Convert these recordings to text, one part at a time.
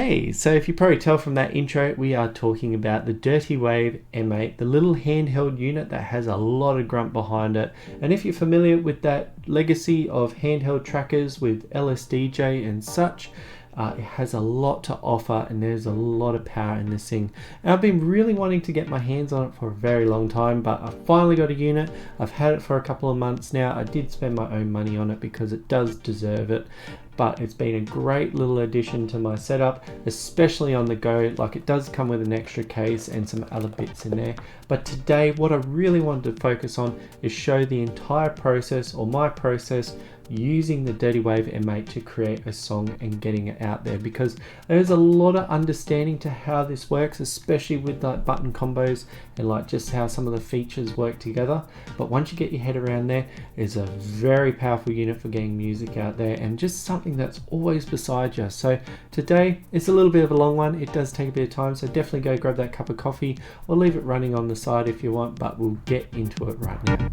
Hey, so if you probably tell from that intro, we are talking about the Dirtywave M8, the little handheld unit that has a lot of grunt behind it. And if you're familiar with that legacy of handheld trackers with LSDJ and such, it has a lot to offer and there's a lot of power in this thing. And I've been really wanting to get my hands on it for a very long time, but I finally got a unit. I've had it for a couple of months now. I did spend my own money on it because it does deserve it. But it's been a great little addition to my setup, especially on the go. Like, it does come with an extra case and some other bits in there. But today, what I really wanted to focus on is show the entire process, or my process, using the Dirtywave M8 to create a song and getting it out there, because there's a lot of understanding to how this works, especially with like button combos and like just how some of the features work together. But once you get your head around there, it's a very powerful unit for getting music out there and just something that's always beside you. So today it's a little bit of a long one. It does take a bit of time, so definitely go grab that cup of coffee or leave it running on the side if you want, but we'll get into it right now.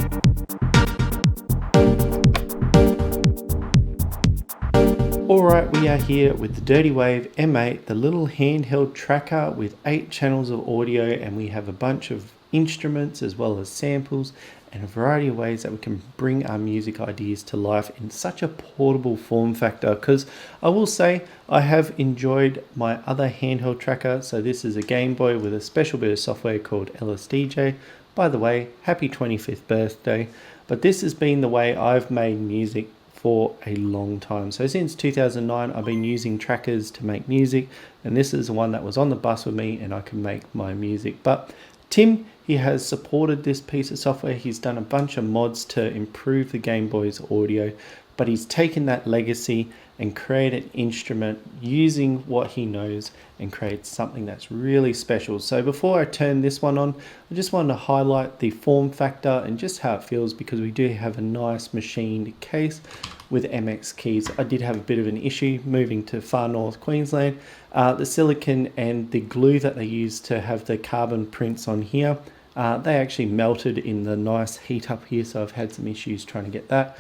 Alright, we are here with the Dirtywave M8, the little handheld tracker with 8 channels of audio, and we have a bunch of instruments as well as samples and a variety of ways that we can bring our music ideas to life in such a portable form factor. Because I will say I have enjoyed my other handheld tracker. So this is a Game Boy with a special bit of software called LSDJ. By the way, happy 25th birthday. But this has been the way I've made music for a long time. So since 2009 I've been using trackers to make music, and this is the one that was on the bus with me and I can make my music. But Tim, he has supported this piece of software. He's done a bunch of mods to improve the Game Boy's audio, but he's taken that legacy and created an instrument using what he knows and create something that's really special. So before I turn this one on, I just wanted to highlight the form factor and just how it feels, because we do have a nice machined case with MX keys. I did have a bit of an issue moving to far north Queensland. The silicon and the glue that they use to have the carbon prints on here, they actually melted in the nice heat up here, so I've had some issues trying to get that.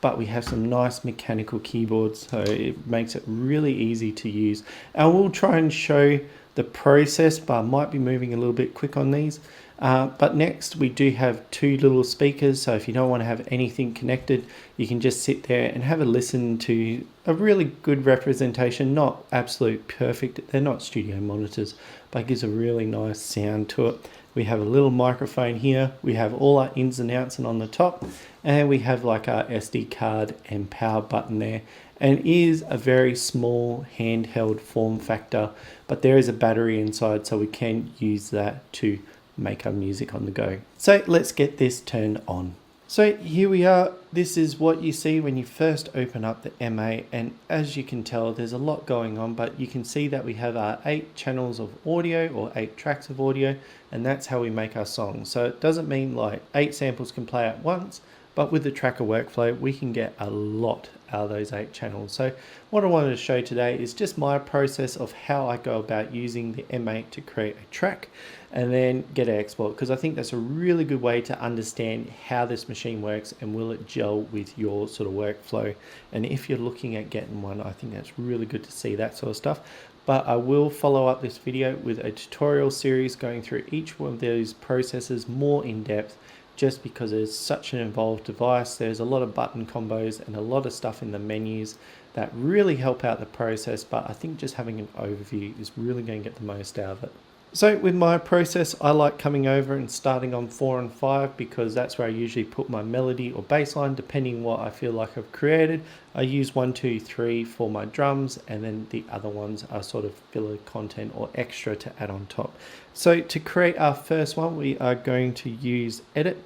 But we have some nice mechanical keyboards, so it makes it really easy to use. And we'll try and show the process, but I might be moving a little bit quick on these. But next we do have 2 little speakers, so if you don't want to have anything connected, you can just sit there and have a listen to a really good representation. Not absolute perfect, they're not studio monitors, but it gives a really nice sound to it. We have a little microphone here, we have all our ins and outs and on the top, and we have like our SD card and power button there. And it is a very small handheld form factor, but there is a battery inside, so we can use that to make our music on the go. So let's get this turned on. So here we are. This is what you see when you first open up the M8, and as you can tell there's a lot going on, but you can see that we have our 8 channels of audio, or 8 tracks of audio, and that's how we make our songs. So it doesn't mean like 8 samples can play at once, but with the tracker workflow we can get a lot out of those 8 channels. So what I wanted to show today is just my process of how I go about using the M8 to create a track and then get an export, because I think that's a really good way to understand how this machine works and will it gel with your sort of workflow. And if you're looking at getting one, I think that's really good to see that sort of stuff. But I will follow up this video with a tutorial series going through each one of those processes more in depth, just because it's such an involved device. There's a lot of button combos and a lot of stuff in the menus that really help out the process, but I think just having an overview is really going to get the most out of it. So with my process, I like coming over and starting on 4 and 5, because that's where I usually put my melody or bass line, depending what I feel like I've created. I use 1, 2, 3 for my drums, and then the other ones are sort of filler content or extra to add on top. So to create our first one, we are going to use edit,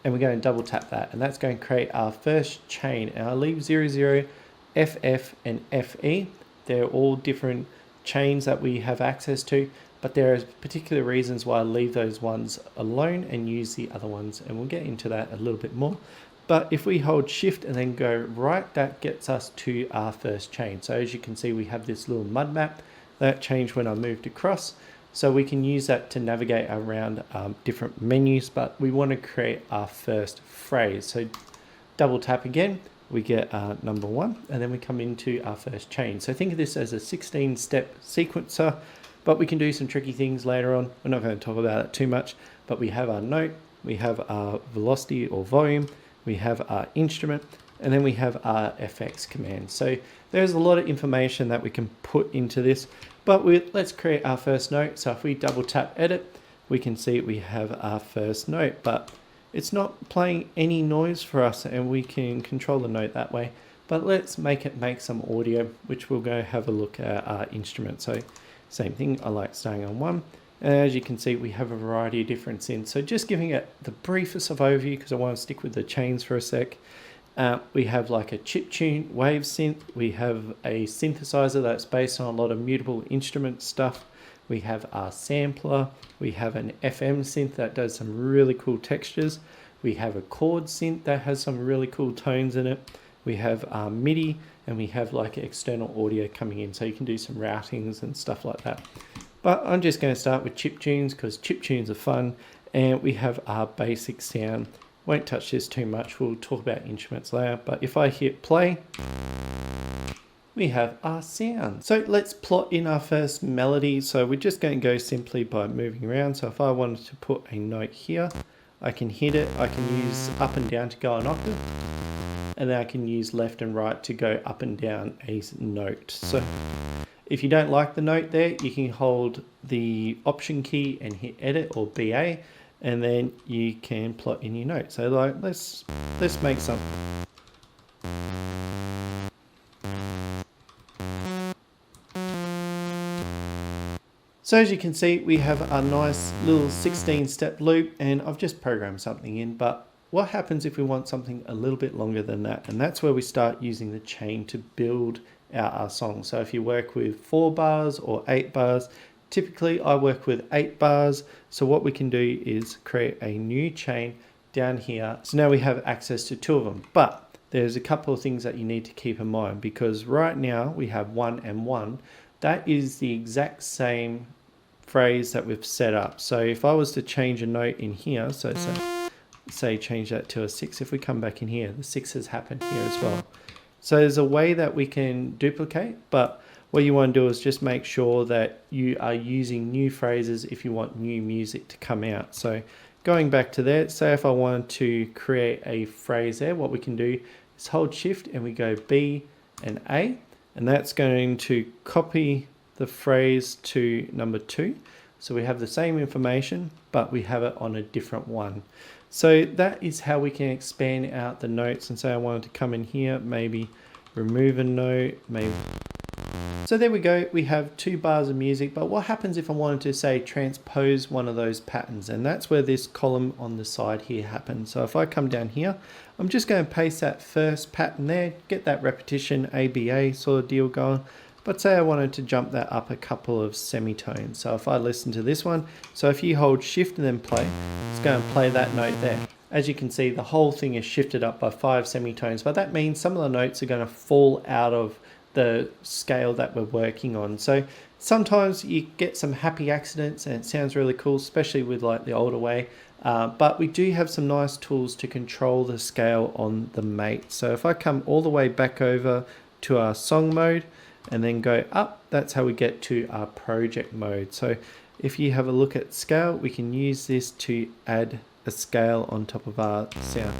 and we're going to double tap that, and that's going to create our first chain. And I leave 00, FF and FE. They're all different chains that we have access to, but there are particular reasons why I leave those ones alone and use the other ones, and we'll get into that a little bit more. But if we hold shift and then go right, that gets us to our first chain. So as you can see, we have this little mud map that changed when I moved across, so we can use that to navigate around different menus, but we want to create our first phrase. So double tap again, we get number 1, and then we come into our first chain. So think of this as a 16-step sequencer, but we can do some tricky things later on. We're not going to talk about it too much, but we have our note, we have our velocity or volume, we have our instrument, and then we have our FX command. So there's a lot of information that we can put into this, but let's create our first note. So if we double tap edit, we can see we have our first note, but it's not playing any noise for us, and we can control the note that way. But let's make it make some audio, which we'll go have a look at our instrument. So same thing, I like staying on 1. And as you can see, we have a variety of different synths. So just giving it the briefest of overview, because I want to stick with the chains for a sec. We have like a chiptune wave synth. We have a synthesizer that's based on a lot of mutable instrument stuff. We have our sampler. We have an FM synth that does some really cool textures. We have a chord synth that has some really cool tones in it. We have our MIDI, and we have like external audio coming in, so you can do some routings and stuff like that. But I'm just going to start with chiptunes because chiptunes are fun, and we have our basic sound. Won't touch this too much, we'll talk about instruments later, but if I hit play, we have our sound. So let's plot in our first melody. So we're just going to go simply by moving around. So if I wanted to put a note here, I can hit it, I can use up and down to go an octave, and then I can use left and right to go up and down a note. So if you don't like the note there, you can hold the option key and hit edit or BA, and then you can plot in your note. So like let's make something. So as you can see, we have a nice little 16-step loop, and I've just programmed something in, but what happens if we want something a little bit longer than that? And that's where we start using the chain to build out our song. So if you work with 4 bars or 8 bars, typically I work with 8 bars. So what we can do is create a new chain down here. So now we have access to 2 of them, but there's a couple of things that you need to keep in mind, because right now we have 1 and 1. That is the exact same phrase that we've set up. So if I was to change a note in here, so say change that to a 6, if we come back in here, the 6 has happened here as well. So there's a way that we can duplicate, but what you want to do is just make sure that you are using new phrases if you want new music to come out. So going back to there, say if I wanted to create a phrase there, what we can do is hold shift and we go B and A, and that's going to copy the phrase to number 2. So we have the same information, but we have it on a different one. So that is how we can expand out the notes. And say I wanted to come in here, maybe remove a note, maybe. So there we go, we have 2 bars of music, but what happens if I wanted to say transpose one of those patterns? And that's where this column on the side here happens. So if I come down here, I'm just going to paste that first pattern there, get that repetition ABA sort of deal going. But say I wanted to jump that up a couple of semitones. So if I listen to this one, so if you hold shift and then play, it's going to play that note there. As you can see, the whole thing is shifted up by 5 semitones, but that means some of the notes are going to fall out of the scale that we're working on. So sometimes you get some happy accidents and it sounds really cool, especially with like the older way. But we do have some nice tools to control the scale on the mate. So if I come all the way back over to our song mode and then go up, that's how we get to our project mode. So if you have a look at scale, we can use this to add a scale on top of our sound.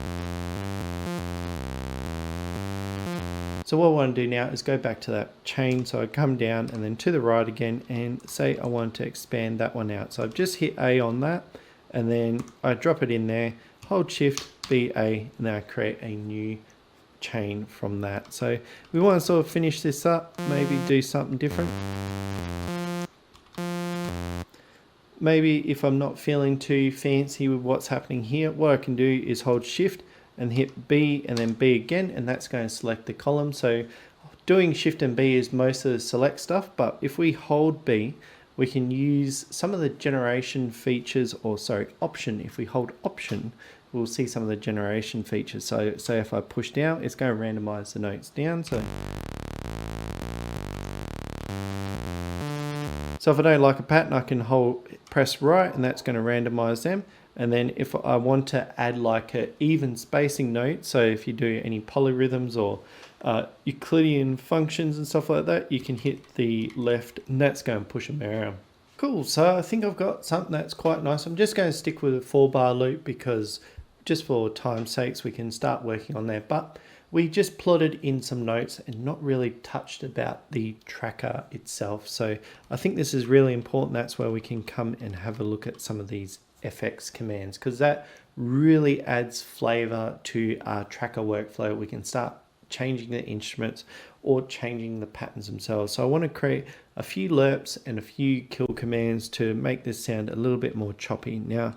So what I want to do now is go back to that chain. So I come down and then to the right again, and say I want to expand that one out. So I've just hit A on that, and then I drop it in there, hold shift, B, A, and then I create a new chain from that. So we want to sort of finish this up, maybe do something different. Maybe if I'm not feeling too fancy with what's happening here, what I can do is hold shift and hit B and then B again, and that's going to select the column. So doing shift and B is most of the select stuff, but if we hold B, we can use some of the generation features, or sorry, option. If we hold option, we'll see some of the generation features. So say if I push down, it's going to randomize the notes down. So if I don't like a pattern, I can press right, and that's going to randomize them. And then if I want to add like an even spacing note, so if you do any polyrhythms or Euclidean functions and stuff like that, you can hit the left and that's going to push them around. Cool, so I think I've got something that's quite nice. I'm just going to stick with a 4-bar loop because just for time's sakes we can start working on that. But we just plotted in some notes and not really touched about the tracker itself. So I think this is really important. That's where we can come and have a look at some of these FX commands, because that really adds flavor to our tracker workflow. We can start changing the instruments or changing the patterns themselves. So I want to create a few lerps and a few kill commands to make this sound a little bit more choppy. Now,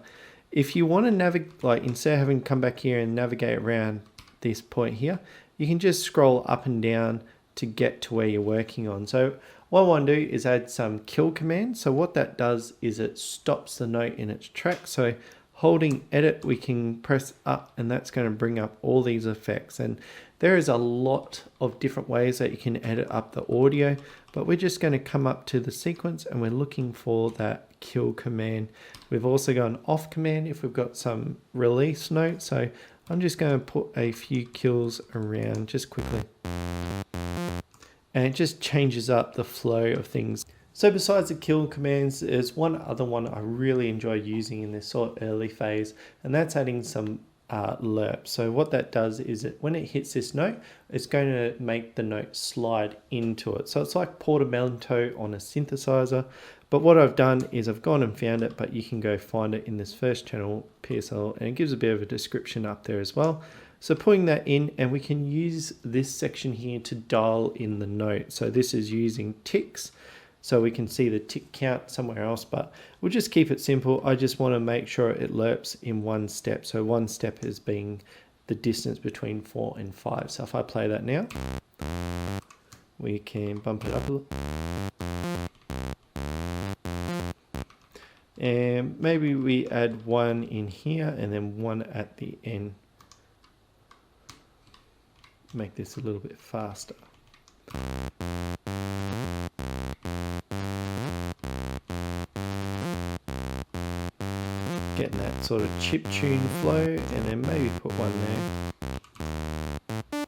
if you want to navigate, like instead of having to come back here and navigate around this point here, you can just scroll up and down to get to where you're working on. So what I want to do is add some kill commands. So what that does is it stops the note in its track. So holding edit, we can press up and that's going to bring up all these effects. And there is a lot of different ways that you can edit up the audio, but we're just going to come up to the sequence and we're looking for that kill command. We've also got an off command if we've got some release note. So I'm just going to put a few kills around just quickly. And it just changes up the flow of things. So besides the kill commands, there's one other one I really enjoy using in this sort of early phase, and that's adding some lerp. So what that does is that when it hits this note, it's going to make the note slide into it. So it's like portamento on a synthesizer. But what I've done is I've gone and found it, but you can go find it in this first channel PSL, and it gives a bit of a description up there as well. So putting that in, and we can use this section here to dial in the note. So this is using ticks. So we can see the tick count somewhere else, but we'll just keep it simple. I just want to make sure it lerps in one step. So one step is being the distance between 4 and 5. So if I play that now, we can bump it up a little. And maybe we add one in here and then one at the end. Make this a little bit faster. Getting that sort of chip tune flow, and then maybe put one there.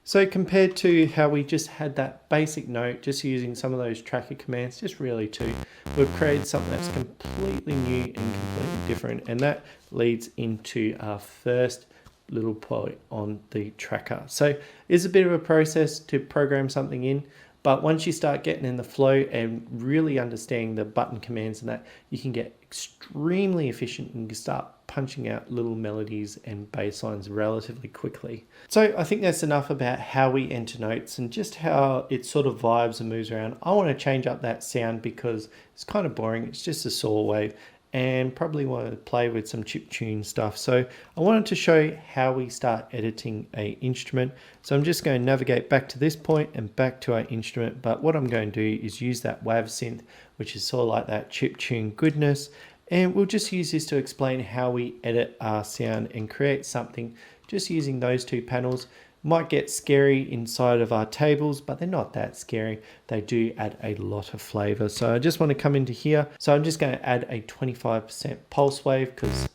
So compared to how we just had that basic note, just using some of those tracker commands, just really two, we've created something that's completely new and completely different. And that leads into our first little point on the tracker. So it's a bit of a process to program something in, but once you start getting in the flow and really understanding the button commands and that, you can get extremely efficient and you can start punching out little melodies and bass lines relatively quickly. So I think that's enough about how we enter notes and just how it sort of vibes and moves around. I want to change up that sound because it's kind of boring. It's just a saw wave, and probably want to play with some chip tune stuff. So I wanted to show you how we start editing a instrument. So I'm just going to navigate back to this point and back to our instrument. But what I'm going to do is use that WAV synth, which is sort of like that chip tune goodness. And we'll just use this to explain how we edit our sound and create something just using those two panels. Might get scary inside of our tables, but they're not that scary. They do add a lot of flavor. So I just want to come into here. So I'm just going to add a 25% pulse wave because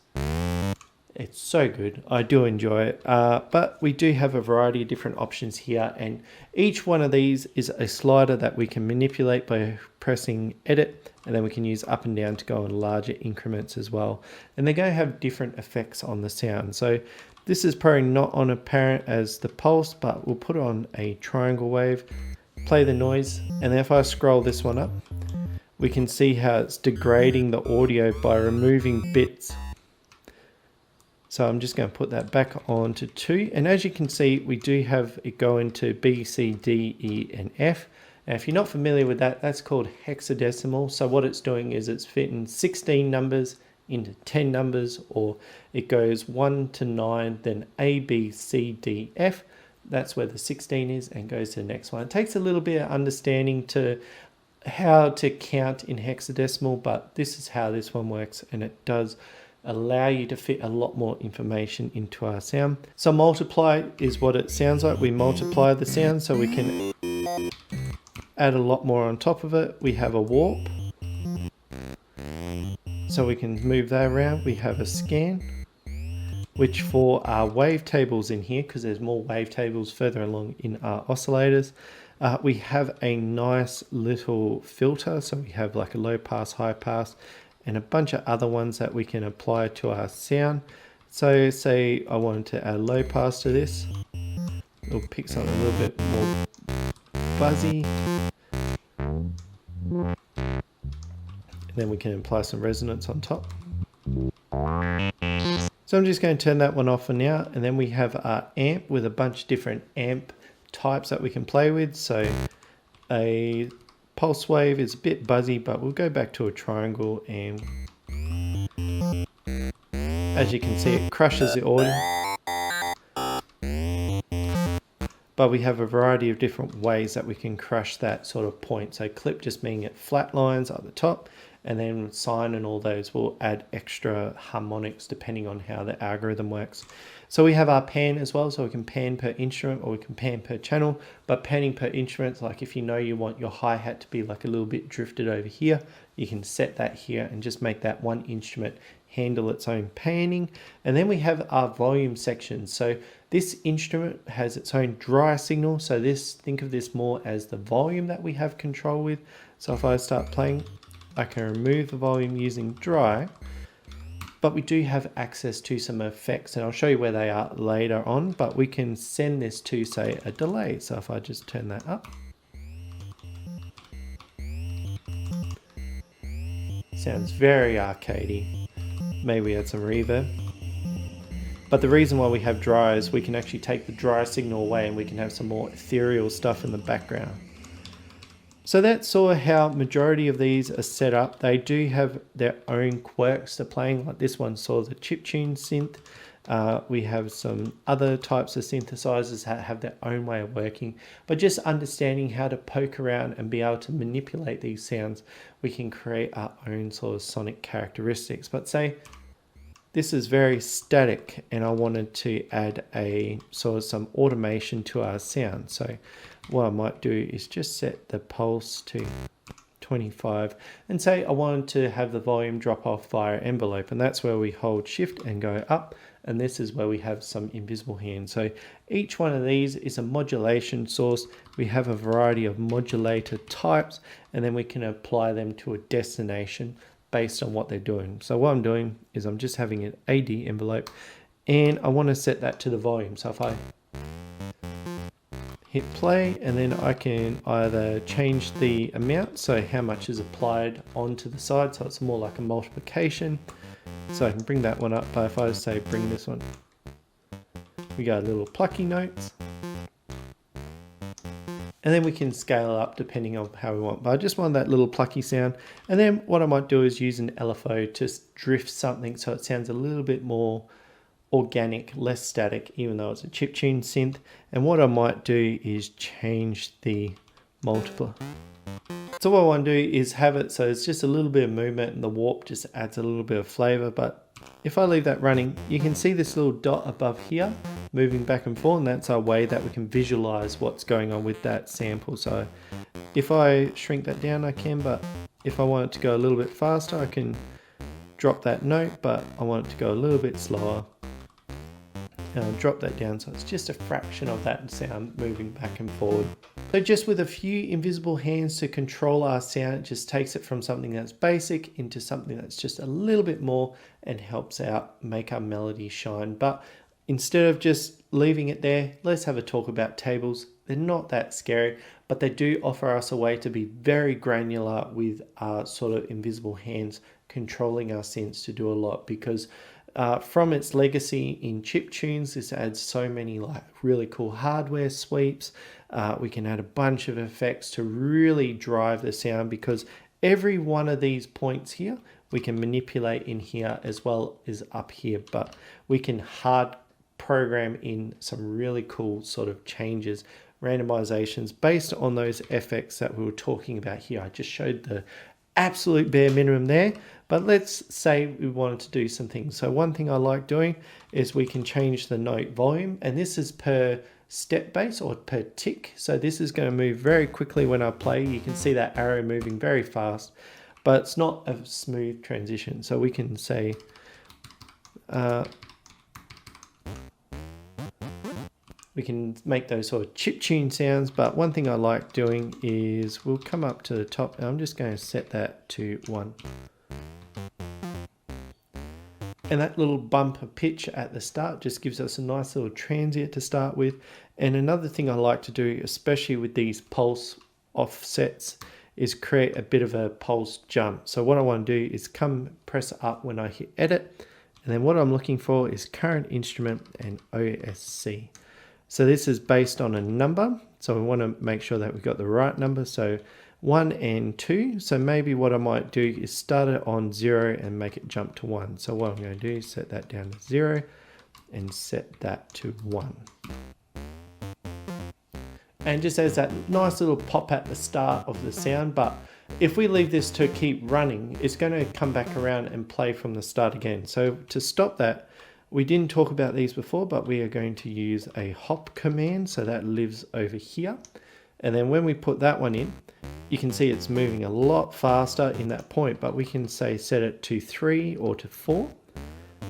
it's so good. I do enjoy it. But we do have a variety of different options here. And each one of these is a slider that we can manipulate by pressing edit. And then we can use up and down to go in larger increments as well. And they're going to have different effects on the sound. So this is probably not on apparent as the pulse, but we'll put on a triangle wave, play the noise, and then if I scroll this one up, we can see how it's degrading the audio by removing bits. So I'm just going to put that back on to 2, and as you can see, we do have it go into B, C, D, E, and F. Now, if you're not familiar with that, that's called hexadecimal. So what it's doing is it's fitting 16 numbers into 10 numbers, or it goes 1 to 9, then A, B, C, D, F. That's where the 16 is, and goes to the next one. It takes a little bit of understanding to how to count in hexadecimal, but this is how this one works, and it does allow you to fit a lot more information into our sound. So multiply is what it sounds like. We multiply the sound so we can add a lot more on top of it. We have a warp. So we can move that around. We have a scan, which for our wavetables in here, because there's more wavetables further along in our oscillators, we have a nice little filter. So we have like a low pass, high pass, and a bunch of other ones that we can apply to our sound. So say I wanted to add a low pass to this. It'll pick something a little bit more buzzy. And then we can apply some resonance on top. So I'm just going to turn that one off for now. And then we have our amp with a bunch of different amp types that we can play with. So a pulse wave is a bit buzzy, but we'll go back to a triangle, and as you can see, it crushes the audio. But we have a variety of different ways that we can crush that sort of point. So clip just meaning it flat lines at the top, and then sine and all those will add extra harmonics depending on how the algorithm works. So we have our pan as well, so we can pan per instrument or we can pan per channel. But panning per instrument, like if you know you want your hi-hat to be like a little bit drifted over here, you can set that here and just make that one instrument handle its own panning. And then we have our volume section. So this instrument has its own dry signal. So this, think of this more as the volume that we have control with. So if I start playing, I can remove the volume using dry, but we do have access to some effects, and I'll show you where they are later on, but we can send this to, say, a delay. So if I just turn that up, sounds very arcadey. Maybe add some reverb. But the reason why we have dry is we can actually take the dry signal away and we can have some more ethereal stuff in the background. So that's sort of how majority of these are set up. They do have their own quirks to playing, like this one saw the chiptune synth. We have some other types of synthesizers that have their own way of working, but just understanding how to poke around and be able to manipulate these sounds, we can create our own sort of sonic characteristics. But say this is very static and I wanted to add a sort of some automation to our sound. So what I might do is just set the pulse to 25 and say I wanted to have the volume drop off via envelope, and that's where we hold shift and go up, and this is where we have some invisible hands. So each one of these is a modulation source. We have a variety of modulator types, and then we can apply them to a destination based on what they're doing. So what I'm doing is I'm just having an AD envelope and I want to set that to the volume. So if I hit play, and then I can either change the amount, so how much is applied onto the side, so it's more like a multiplication. So I can bring that one up, but if I say bring this one, we got little plucky notes. And then we can scale up depending on how we want. But I just want that little plucky sound. And then what I might do is use an LFO to drift something so it sounds a little bit more organic, less static, even though it's a chiptune synth. And what I might do is change the multiple. So what I want to do is have it so it's just a little bit of movement, and the warp just adds a little bit of flavor. But if I leave that running, you can see this little dot above here moving back and forth, and that's our way that we can visualize what's going on with that sample. So if I shrink that down, I can, but if I want it to go a little bit faster, I can drop that note, but I want it to go a little bit slower. And I'll drop that down so it's just a fraction of that sound moving back and forward. So just with a few invisible hands to control our sound, it just takes it from something that's basic into something that's just a little bit more and helps out make our melody shine. But instead of just leaving it there, let's have a talk about tables. They're not that scary, but they do offer us a way to be very granular with our sort of invisible hands controlling our synths to do a lot, because from its legacy in chiptunes, this adds so many like really cool hardware sweeps. We can add a bunch of effects to really drive the sound, because every one of these points here we can manipulate in here as well as up here, but we can hard program in some really cool sort of changes, randomizations based on those effects that we were talking about here. I just showed the absolute bare minimum there, but let's say we wanted to do some things. So one thing I like doing is we can change the note volume, and this is per step bass or per tick. So this is going to move very quickly when I play. You can see that arrow moving very fast. but it's not a smooth transition. So we can say, we can make those sort of chiptune sounds, but one thing I like doing is we'll come up to the top and I'm just going to set that to 1. And that little bump of pitch at the start just gives us a nice little transient to start with. And another thing I like to do, especially with these pulse offsets, is create a bit of a pulse jump. So what I want to do is come press up when I hit edit. And then what I'm looking for is current instrument and OSC. So this is based on a number. So we want to make sure that we've got the right number. So 1 and 2. So maybe what I might do is start it on 0 and make it jump to 1. So what I'm going to do is set that down to 0 and set that to 1. And just as that nice little pop at the start of the sound, but if we leave this to keep running, it's going to come back around and play from the start again. So to stop that, we didn't talk about these before, but we are going to use a hop command. So that lives over here. And then when we put that one in, you can see it's moving a lot faster in that point, but we can say set it to 3 or to 4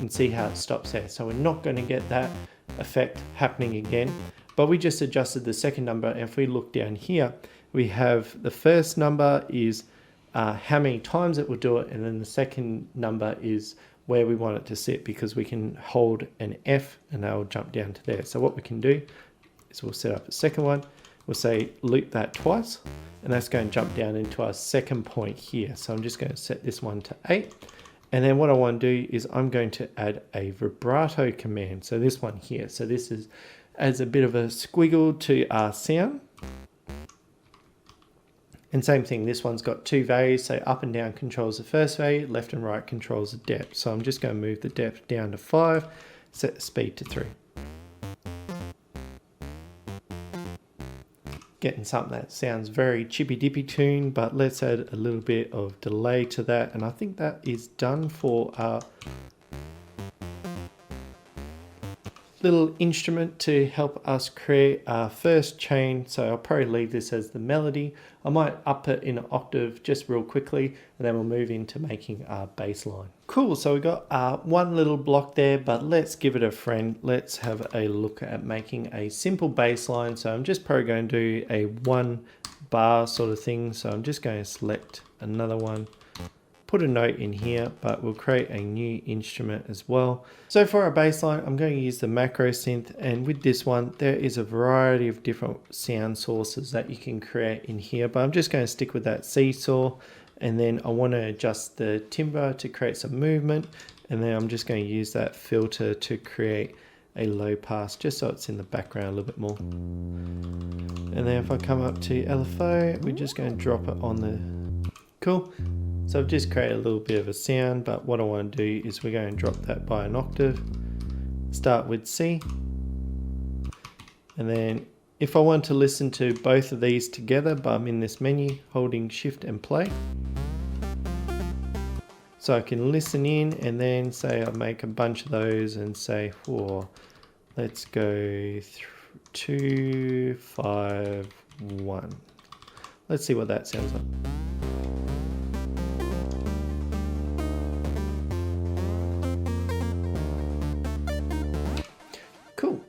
and see how it stops there. So we're not going to get that effect happening again, but we just adjusted the second number. And if we look down here, we have the first number is how many times it will do it, and then the second number is where we want it to sit, because we can hold an F and that will jump down to there. So what we can do is we'll set up a second one. We'll say loop that twice, and that's going to jump down into our second point here. So I'm just going to set this one to 8. And then what I want to do is I'm going to add a vibrato command. So this one here. So this is adds a bit of a squiggle to our sound. And same thing, this one's got 2 values. So up and down controls the first value, left and right controls the depth. So I'm just going to move the depth down to 5, set the speed to 3. Getting something that sounds very chippy dippy tune, but let's add a little bit of delay to that. And I think that is done for our little instrument to help us create our first chain. So I'll probably leave this as the melody. I might up it in an octave just real quickly, and then we'll move into making our bass line. Cool, so we got one little block there, but let's give it a friend. Let's have a look at making a simple bass line. So I'm just probably going to do a 1 bar sort of thing. So I'm just going to select another one, put a note in here, but we'll create a new instrument as well. So for our bass line, I'm going to use the macro synth, and with this one, there is a variety of different sound sources that you can create in here, but I'm just going to stick with that seesaw, and then I want to adjust the timbre to create some movement, and then I'm just going to use that filter to create a low pass, just so it's in the background a little bit more. And then if I come up to LFO, we're just going to drop it on the... Cool. So I've just created a little bit of a sound, but what I want to do is we're going to drop that by an octave, start with C, and then if I want to listen to both of these together, but I'm in this menu holding shift and play, so I can listen in and then say I make a bunch of those and say, oh, let's go 2, 5, 1. Let's see what that sounds like.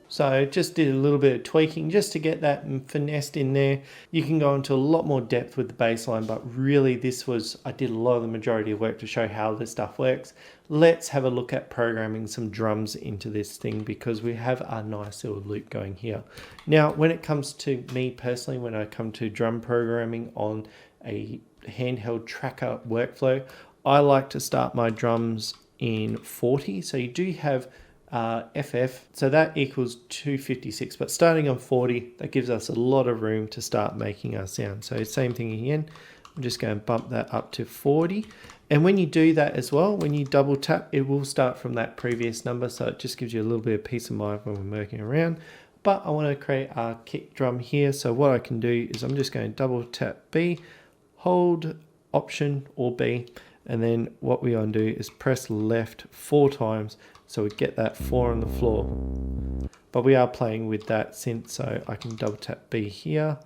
So I just did a little bit of tweaking just to get that finessed in there. You can go into a lot more depth with the bass line, but really I did a lot of the majority of work to show how this stuff works. Let's have a look at programming some drums into this thing, because we have a nice little loop going here. Now, when it comes to me personally, when I come to drum programming on a handheld tracker workflow, I like to start my drums in 40. So you do have FF, so that equals 256, but starting on 40, that gives us a lot of room to start making our sound. So same thing again, I'm just going to bump that up to 40. And when you do that as well, when you double tap, it will start from that previous number. So it just gives you a little bit of peace of mind when we're working around. But I want to create our kick drum here. So what I can do is I'm just going to double tap B, hold Option or B, and then what we want to do is press left 4 times. So we get that 4 on the floor, but we are playing with that synth, so I can double tap B here,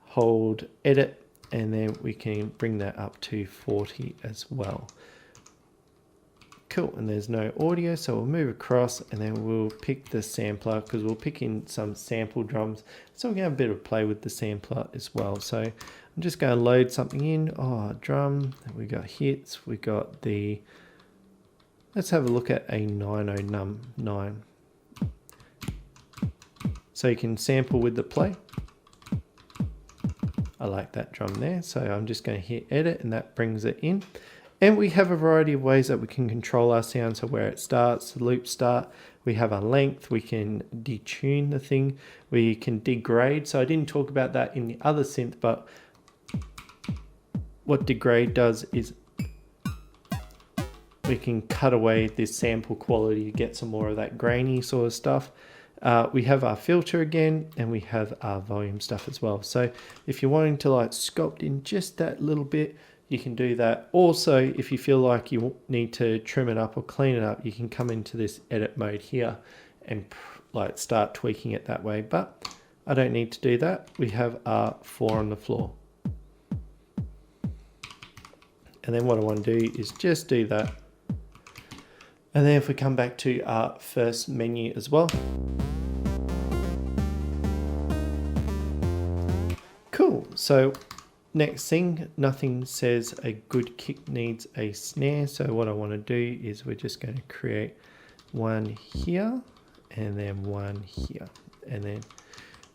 hold edit, and then we can bring that up to 40 as well. Cool, and there's no audio, so we'll move across and then we'll pick the sampler because we'll pick in some sample drums. So we're going to have a bit of play with the sampler as well. So I'm just going to load something in. Oh, drum, we got hits, we got the, let's have a look at a 90num9. So you can sample with the play. I like that drum there. So I'm just going to hit edit and that brings it in. And we have a variety of ways that we can control our sound. So where it starts, the loop start, we have a length, we can detune the thing, we can degrade. So I didn't talk about that in the other synth, but what degrade does is we can cut away this sample quality to get some more of that grainy sort of stuff. We have our filter again, and we have our volume stuff as well. So if you're wanting to like sculpt in just that little bit, you can do that. Also, if you feel like you need to trim it up or clean it up, you can come into this edit mode here and like start tweaking it that way. But I don't need to do that. We have our 4 on the floor. And then what I want to do is just do that. And then if we come back to our first menu as well. Cool, so next thing, nothing says a good kick needs a snare. So what I want to do is we're just going to create one here and then one here. And then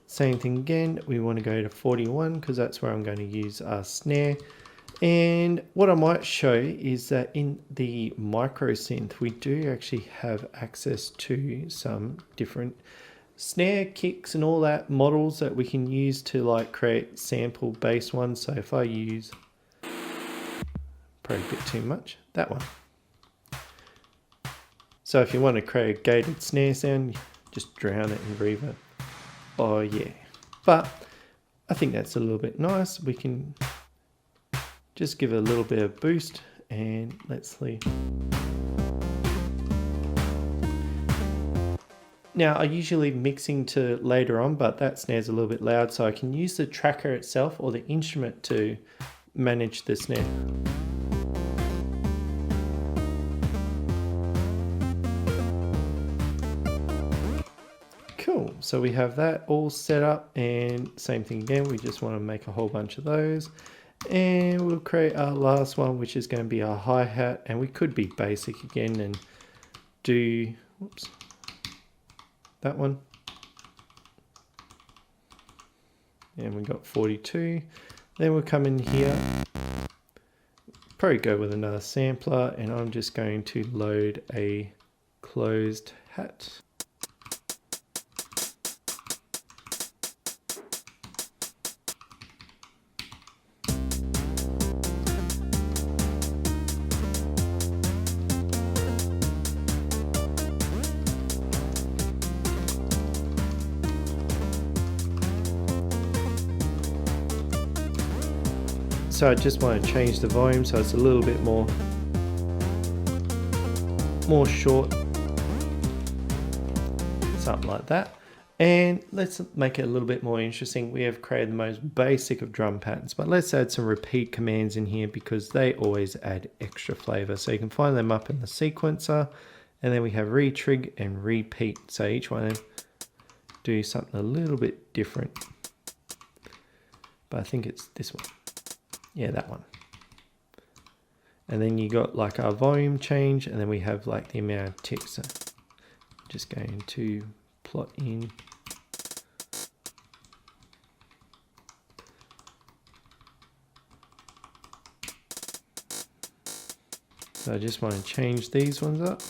same thing again, we want to go to 41 because that's where I'm going to use our snare. And what I might show is that in the micro synth, we do actually have access to some different snare kicks and all that models that we can use to like create sample based ones. So if I use, probably a bit too much, that one. So if you want to create a gated snare sound, just drown it in reverb. Oh yeah, but I think that's a little bit nice. We can just give it a little bit of boost and let's see. Now I usually mixing to later on, but that snare's a little bit loud, so I can use the tracker itself or the instrument to manage the snare. Cool, so we have that all set up, and same thing again, we just want to make a whole bunch of those. And we'll create our last one, which is going to be our hi-hat, and we could be basic again and do, whoops, that one. And we got 42. Then we'll come in here, probably go with another sampler, and I'm just going to load a closed hat. So I just want to change the volume so it's a little bit more short, something like that. And let's make it a little bit more interesting. We have created the most basic of drum patterns, but let's add some repeat commands in here because they always add extra flavor. So you can find them up in the sequencer, and then we have retrig and repeat. So each one do something a little bit different, but I think it's this one. Yeah, that one. And then you got like our volume change, and then we have like the amount of ticks. So just going to plot in. So I just want to change these ones up.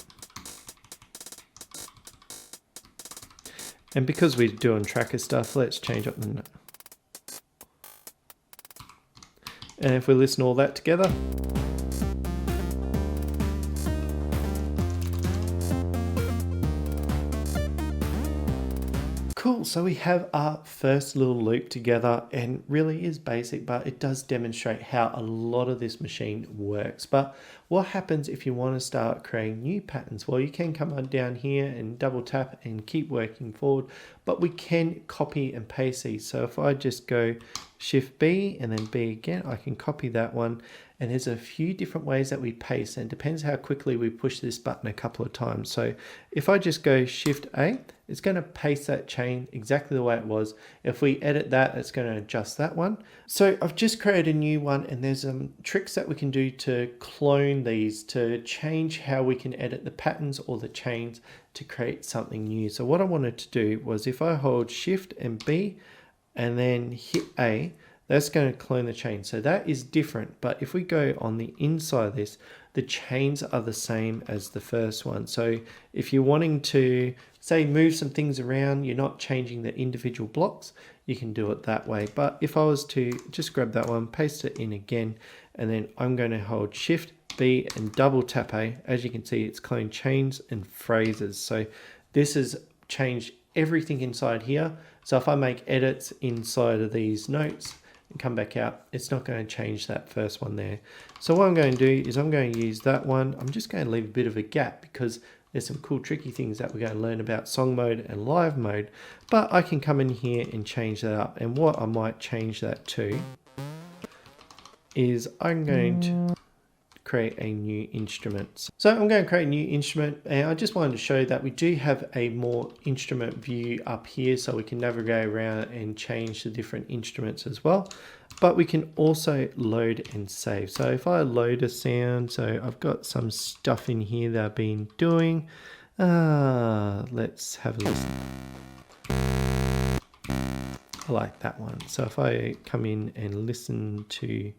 And because we're doing tracker stuff, let's change up the. And if we listen all that together, Cool, so we have our first little loop together, and really is basic, but it does demonstrate how a lot of this machine works. But what happens if you want to start creating new patterns? Well, you can come on down here and double tap and keep working forward, but we can copy and paste these. So if I just go Shift B and then B again, I can copy that one. And there's a few different ways that we paste, and it depends how quickly we push this button a couple of times. So if I just go Shift A, it's going to paste that chain exactly the way it was. If we edit that, it's going to adjust that one. So I've just created a new one, and there's tricks that we can do to clone these, to change how we can edit the patterns or the chains to create something new. So what I wanted to do was, if I hold Shift and B and then hit A, that's going to clone the chain. So that is different. But if we go on the inside of this, the chains are the same as the first one. So if you're wanting to, say, move some things around, you're not changing the individual blocks, you can do it that way. But if I was to just grab that one, paste it in again, and then I'm going to hold Shift B and double tap A, as you can see, it's cloned chains and phrases. So this has changed everything inside here. So if I make edits inside of these notes and come back out, it's not going to change that first one there. So what I'm going to do is I'm going to use that one. I'm just going to leave a bit of a gap because there's some cool tricky things that we're going to learn about song mode and live mode, but I can come in here and change that up. And what I might change that to is I'm going to create a new instrument. So I'm going to create a new instrument, and I just wanted to show that we do have a more instrument view up here, so we can navigate around and change the different instruments as well. But we can also load and save. So if I load a sound, so I've got some stuff in here that I've been doing. Let's have a listen. I like that one. So if I come in and listen to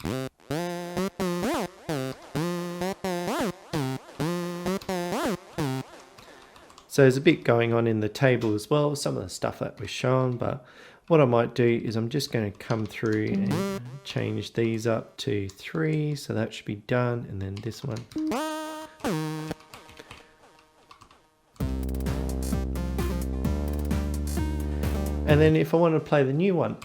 so there's a bit going on in the table as well, some of the stuff that was shown, but what I might do is I'm just going to come through and change these up to 3, so that should be done, and then this one. And then if I want to play the new one,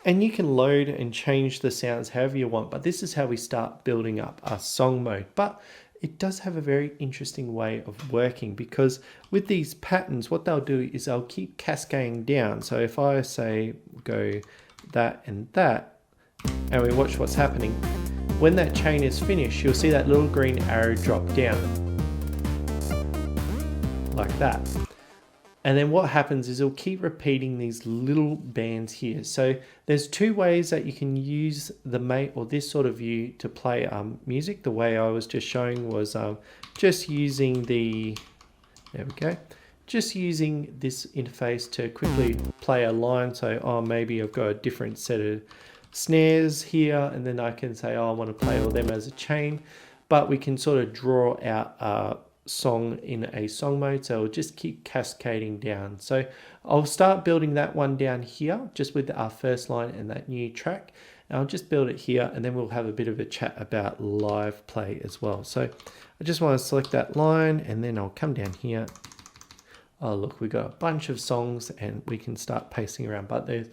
and you can load and change the sounds however you want, but this is how we start building up our song mode. But it does have a very interesting way of working, because with these patterns, what they'll do is they'll keep cascading down. So if I say go that and that, and we watch what's happening, when that chain is finished, you'll see that little green arrow drop down like that. And then what happens is it'll keep repeating these little bands here. So there's 2 ways that you can use the mate or this sort of view to play music. The way I was just showing was just using the, there we go, just using this interface to quickly play a line. So maybe I've got a different set of snares here, and then I can say, I want to play all them as a chain. But we can sort of draw out song in a song mode, so it'll just keep cascading down. So I'll start building that one down here just with our first line and that new track, and I'll just build it here, and then we'll have a bit of a chat about live play as well. So I just want to select that line, and then I'll come down here. Oh look, we've got a bunch of songs and we can start pasting around, but there's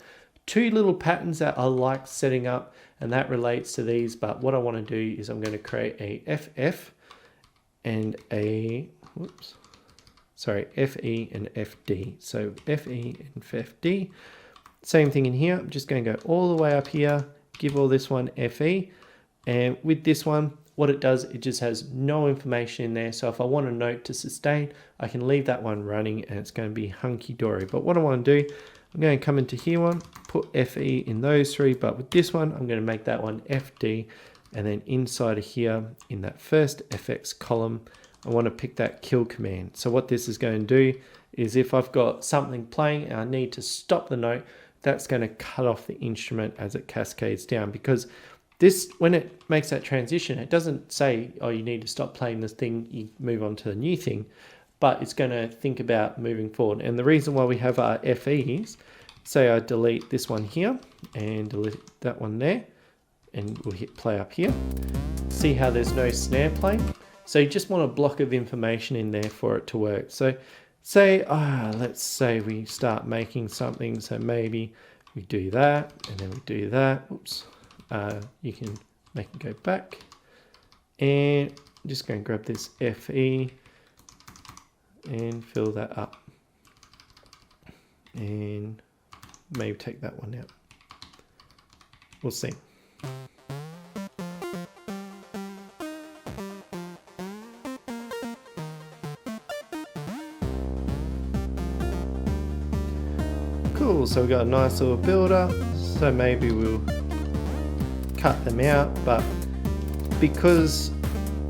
2 little patterns that I like setting up, and that relates to these. But what I want to do is I'm going to create a FF and a, FE and FD. So FE and FD, same thing in here. I'm just going to go all the way up here, give all this one FE, and with this one, what it does, it just has no information in there. So if I want a note to sustain, I can leave that one running and it's going to be hunky-dory. But what I want to do, I'm going to come into here one, put FE in those 3, but with this one, I'm going to make that one FD. And then inside of here, in that first FX column, I want to pick that kill command. So what this is going to do is if I've got something playing and I need to stop the note, that's going to cut off the instrument as it cascades down. Because this, when it makes that transition, it doesn't say, oh, you need to stop playing this thing, you move on to the new thing, but it's going to think about moving forward. And the reason why we have our FEs, say I delete this one here and delete that one there, and we'll hit play up here. See how there's no snare playing? So you just want a block of information in there for it to work. So say, let's say we start making something. So maybe we do that and then we do that. Oops. You can make it go back. And I'm just going to grab this FE and fill that up. And maybe take that one out. We'll see. Cool, so we've got a nice little builder. So maybe we'll cut them out, but because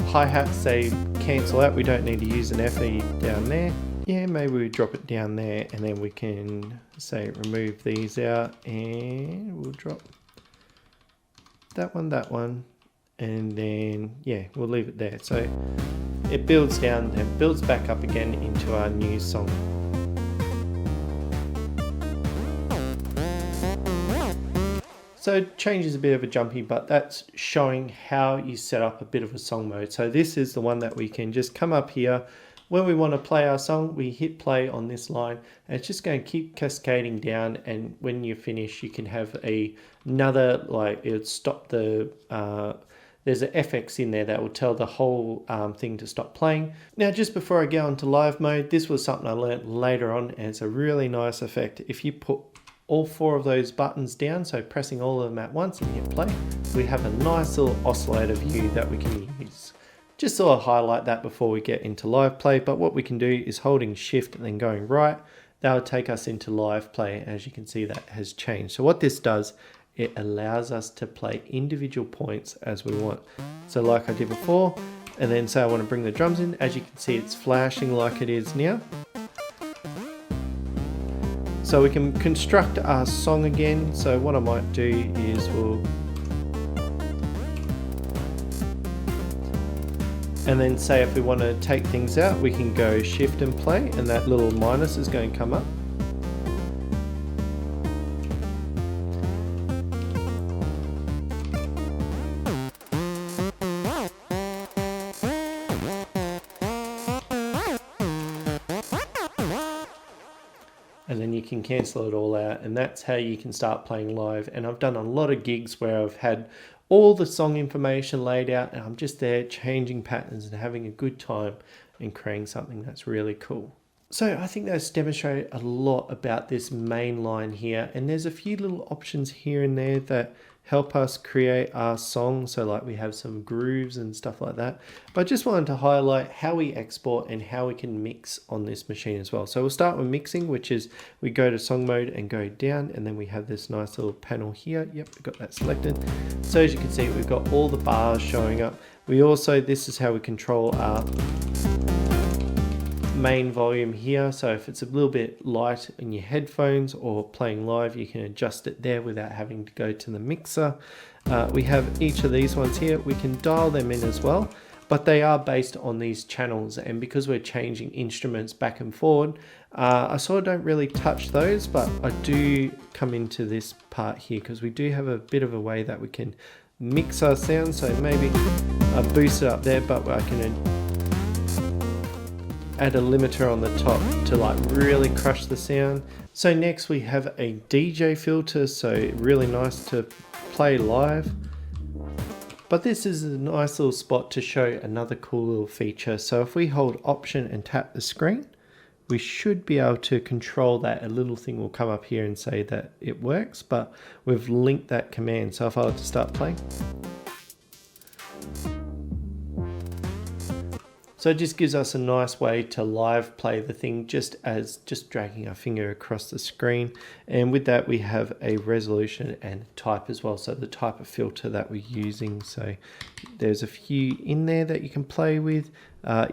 hi-hats they cancel out, we don't need to use an FE down there. Yeah, maybe we drop it down there and then we can say remove these out and we'll drop that one, and then yeah, we'll leave it there. So it builds down and builds back up again into our new song. So change is a bit of a jumpy, but that's showing how you set up a bit of a song mode. So this is the one that we can just come up here. When we want to play our song, we hit play on this line and it's just going to keep cascading down, and when you finish you can have another, like it would stop the, there's an FX in there that will tell the whole thing to stop playing. Now just before I go into live mode, this was something I learned later on and it's a really nice effect. If you put all 4 of those buttons down, so pressing all of them at once and hit play, we have a nice little oscillator view that we can use. Just sort of highlight that before we get into live play, but what we can do is holding shift and then going right, that will take us into live play. As you can see, that has changed. So what this does, it allows us to play individual points as we want. So like I did before, and then say I want to bring the drums in, as you can see it's flashing like it is now. So we can construct our song again. So what I might do is and then say if we want to take things out, we can go shift and play, and that little minus is going to come up. And then you can cancel it all out, and that's how you can start playing live. And I've done a lot of gigs where I've had all the song information laid out and I'm just there changing patterns and having a good time and creating something that's really cool. So I think that's demonstrated a lot about this main line here, and there's a few little options here and there that help us create our song. So like we have some grooves and stuff like that, but I just wanted to highlight how we export and how we can mix on this machine as well. So we'll start with mixing, which is we go to song mode and go down, and then we have this nice little panel here. Yep, we've got that selected. So as you can see, we've got all the bars showing up. We also, this is how we control our main volume here. So if it's a little bit light in your headphones or playing live, you can adjust it there without having to go to the mixer. We have each of these ones here. We can dial them in as well, but they are based on these channels, and because we're changing instruments back and forward, I sort of don't really touch those, but I do come into this part here because we do have a bit of a way that we can mix our sound. So maybe I boost it up there, but I can add a limiter on the top to like really crush the sound. So next we have a DJ filter, so really nice to play live. But this is a nice little spot to show another cool little feature. So if we hold Option and tap the screen, we should be able to control that. A little thing will come up here and say that it works, but we've linked that command. So if I were to start playing, so it just gives us a nice way to live play the thing just dragging our finger across the screen. And with that we have a resolution and type as well, so the type of filter that we're using. So there's a few in there that you can play with.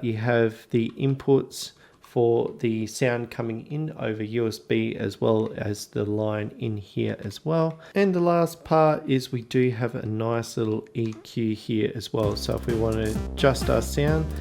You have the inputs for the sound coming in over USB, as well as the line in here as well. And the last part is we do have a nice little EQ here as well. So if we want to adjust our sound,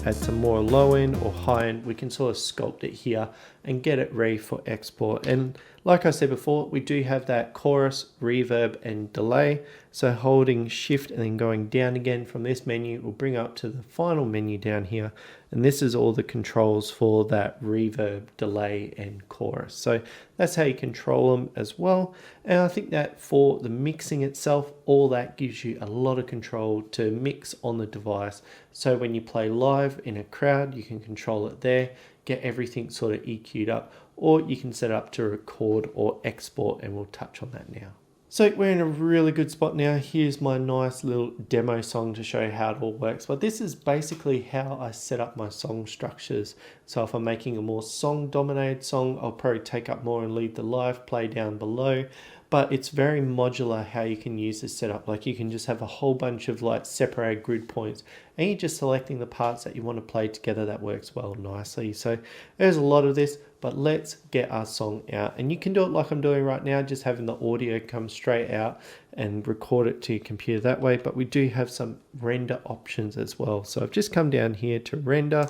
add some more low end or high end, we can sort of sculpt it here and get it ready for export. And like I said before, we do have that chorus, reverb and delay. So holding shift and then going down again from this menu will bring up to the final menu down here. And this is all the controls for that reverb, delay and chorus. So that's how you control them as well. And I think that for the mixing itself, all that gives you a lot of control to mix on the device. So when you play live in a crowd, you can control it there, get everything sort of EQ'd up, or you can set it up to record or export, and we'll touch on that now. So we're in a really good spot now. Here's my nice little demo song to show you how it all works. But this is basically how I set up my song structures. So if I'm making a more song dominated song, I'll probably take up more and leave the live play down below. But it's very modular how you can use this setup. Like you can just have a whole bunch of like separated grid points, and you're just selecting the parts that you want to play together. That works well nicely. So there's a lot of this, but let's get our song out. And you can do it like I'm doing right now, just having the audio come straight out and record it to your computer that way. But we do have some render options as well. So I've just come down here to render.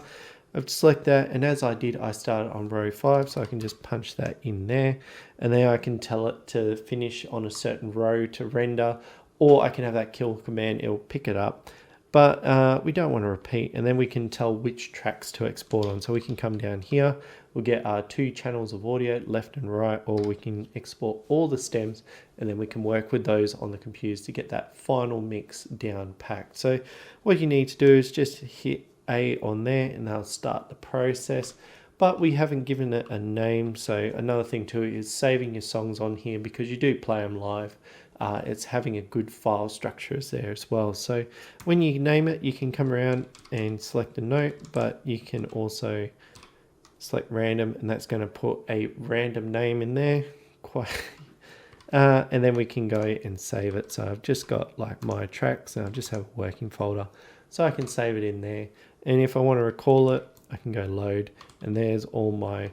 I've select that, and as I did, I started on row 5, so I can just punch that in there, and then I can tell it to finish on a certain row to render, or I can have that kill command, it'll pick it up. But we don't want to repeat, and then we can tell which tracks to export on. So we can come down here, we'll get our 2 channels of audio, left and right, or we can export all the stems, and then we can work with those on the computers to get that final mix down packed. So what you need to do is just hit A on there, and that'll start the process. But we haven't given it a name, so another thing too is saving your songs on here, because you do play them live. It's having a good file structure is there as well. So when you name it, you can come around and select a note, but you can also select random, and that's going to put a random name in there. And then we can go and save it. So I've just got like my tracks, and I just have a working folder, so I can save it in there. And if I want to recall it, I can go load, and there's all my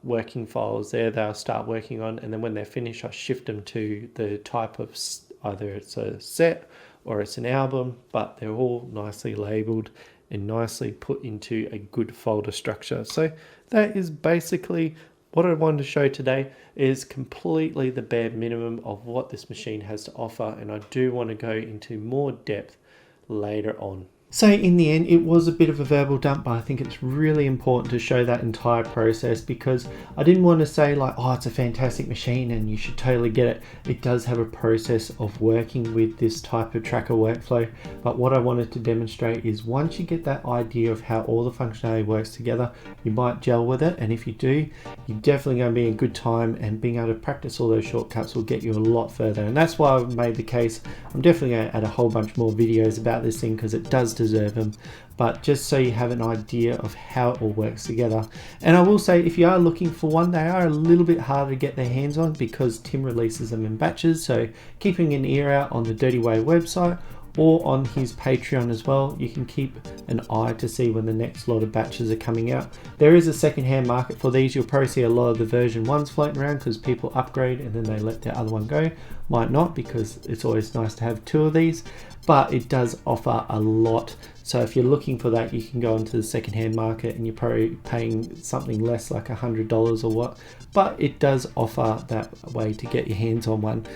working files there that I'll start working on. And then when they're finished, I shift them to the type of, either it's a set or it's an album, but they're all nicely labeled and nicely put into a good folder structure. So that is basically what I wanted to show today. Is completely the bare minimum of what this machine has to offer, and I do want to go into more depth later on. So in the end, it was a bit of a verbal dump, but I think it's really important to show that entire process, because I didn't want to say like, oh, it's a fantastic machine and you should totally get it. It does have a process of working with this type of tracker workflow. But what I wanted to demonstrate is once you get that idea of how all the functionality works together, you might gel with it. And if you do, you're definitely going to be in a good time, and being able to practice all those shortcuts will get you a lot further. And that's why I've made the case. I'm definitely going to add a whole bunch more videos about this thing, because it does deserve them, but just so you have an idea of how it all works together. And I will say, if you are looking for one, they are a little bit harder to get their hands on, because Tim releases them in batches. So keeping an ear out on the Dirtywave website or on his Patreon as well, you can keep an eye to see when the next lot of batches are coming out. There is a second-hand market for these. You'll probably see a lot of the version 1s floating around, because people upgrade and then they let their other one go. Might not, because it's always nice to have 2 of these, but it does offer a lot. So if you're looking for that, you can go into the second-hand market, and you're probably paying something less, like $100 or what, but it does offer that way to get your hands on one.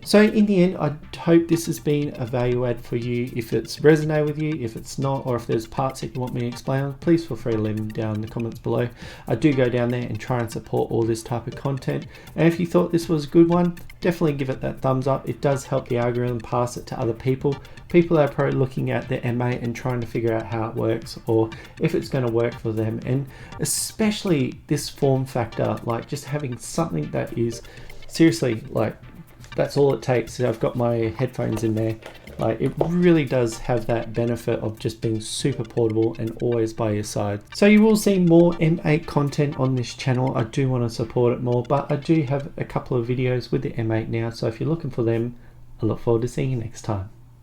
So in the end, I hope this has been a value add for you. If it's resonated with you, if it's not, or if there's parts that you want me to explain on, please feel free to leave them down in the comments below. I do go down there and try and support all this type of content. And if you thought this was a good one, definitely give it that thumbs up. It does help the algorithm pass it to other people. People that are probably looking at the M8 and trying to figure out how it works, or if it's going to work for them. And especially this form factor, like just having something that is seriously like, that's all it takes. So I've got my headphones in there. Like, it really does have that benefit of just being super portable and always by your side. So you will see more M8 content on this channel. I do want to support it more, but I do have a couple of videos with the M8 now. So if you're looking for them, I look forward to seeing you next time.